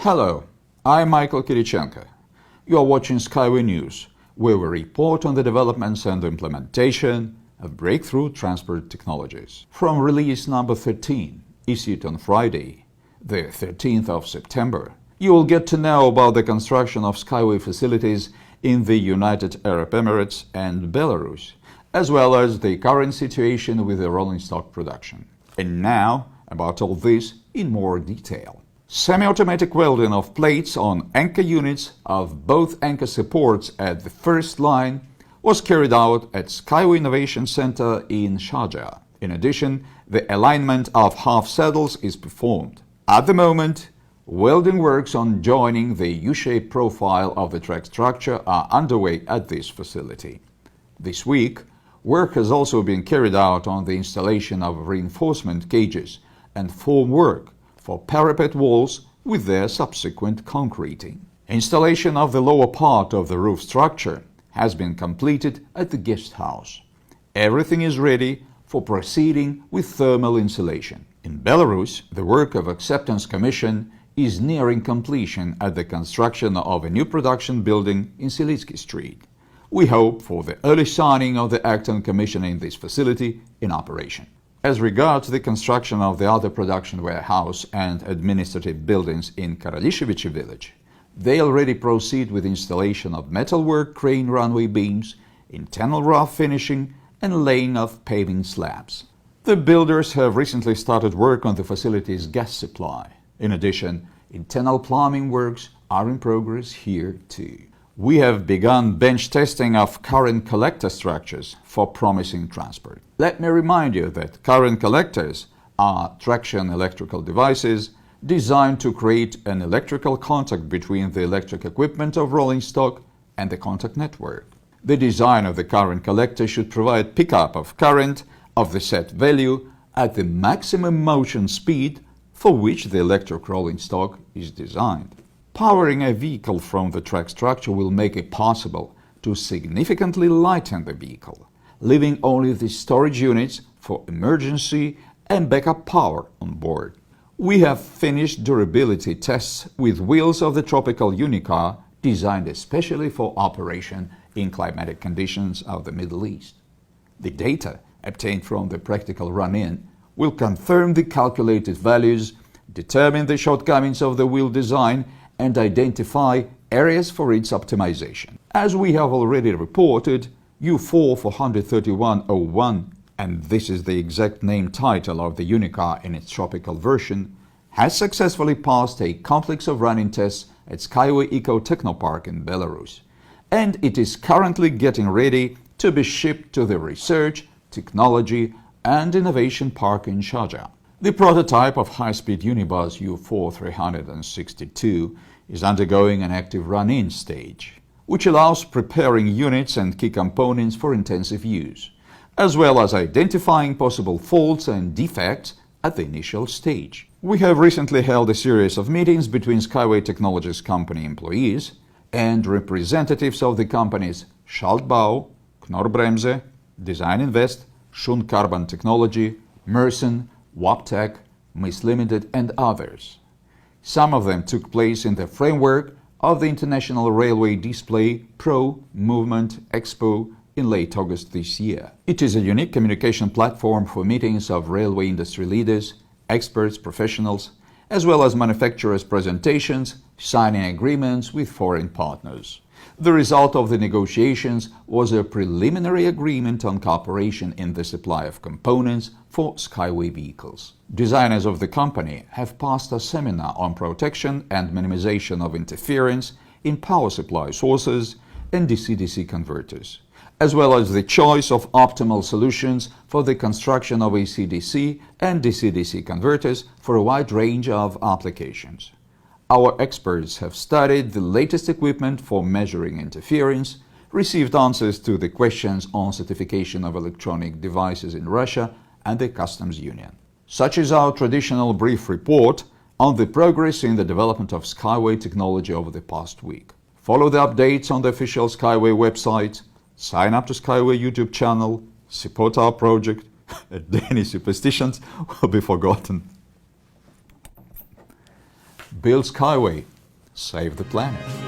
Hello, I'm Michael Kirichenko. You are watching Skyway News, where we report on the developments and implementation of breakthrough transport technologies. From release number 13, issued on Friday, the 13th of September, you will get to know about the construction of Skyway facilities in the United Arab Emirates and Belarus, as well as the current situation with the rolling stock production. And now, about all this in more detail. Semi-automatic welding of plates on anchor units of both anchor supports at the first line was carried out at Skyway Innovation Center in Sharjah. In addition, the alignment of half saddles is performed. At the moment, welding works on joining the U-shaped profile of the track structure are underway at this facility. This week, work has also been carried out on the installation of reinforcement cages and formwork for parapet walls with their subsequent concreting. Installation of the lower part of the roof structure has been completed at the guest house. Everything is ready for proceeding with thermal insulation. In Belarus, the work of acceptance commission is nearing completion at the construction of a new production building in Silitsky Street. We hope for the early signing of the act on commissioning this facility in operation. As regards the construction of the other production warehouse and administrative buildings in Karalishevichi village, they already proceed with installation of metalwork crane runway beams, internal rough finishing and laying of paving slabs. The builders have recently started work on the facility's gas supply. In addition, internal plumbing works are in progress here too. We have begun bench testing of current collector structures for promising transport. Let me remind you that current collectors are traction electrical devices designed to create an electrical contact between the electric equipment of rolling stock and the contact network. The design of the current collector should provide pickup of current of the set value at the maximum motion speed for which the electric rolling stock is designed. Powering a vehicle from the track structure will make it possible to significantly lighten the vehicle, leaving only the storage units for emergency and backup power on board. We have finished durability tests with wheels of the Tropical Unicar designed especially for operation in climatic conditions of the Middle East. The data obtained from the practical run-in will confirm the calculated values, determine the shortcomings of the wheel design, and identify areas for its optimization. As we have already reported, U4-431-01, and this is the exact name title of the Unicar in its tropical version, has successfully passed a complex of running tests at Skyway Eco Technopark in Belarus, and it is currently getting ready to be shipped to the Research, Technology and Innovation Park in Sharjah. The prototype of high-speed unibus U4-362 is undergoing an active run-in stage, which allows preparing units and key components for intensive use, as well as identifying possible faults and defects at the initial stage. We have recently held a series of meetings between Skyway Technologies company employees and representatives of the companies Schaltbau, Knorr-Bremse, Design Invest, Schun Carbon Technology, Mersen, Waptec, Miss Limited and others. Some of them took place in the framework of the International Railway Display Pro Movement Expo in late August this year. It is a unique communication platform for meetings of railway industry leaders, experts, professionals, as well as manufacturers' presentations, signing agreements with foreign partners. The result of the negotiations was a preliminary agreement on cooperation in the supply of components for Skyway vehicles. Designers of the company have passed a seminar on protection and minimization of interference in power supply sources and DC-DC converters, as well as the choice of optimal solutions for the construction of AC-DC and DC-DC converters for a wide range of applications. Our experts have studied the latest equipment for measuring interference, received answers to the questions on certification of electronic devices in Russia and the Customs Union. Such is our traditional brief report on the progress in the development of Skyway technology over the past week. Follow the updates on the official Skyway website, sign up to Skyway YouTube channel, support our project, and any superstitions will be forgotten. Build Skyway save the planet.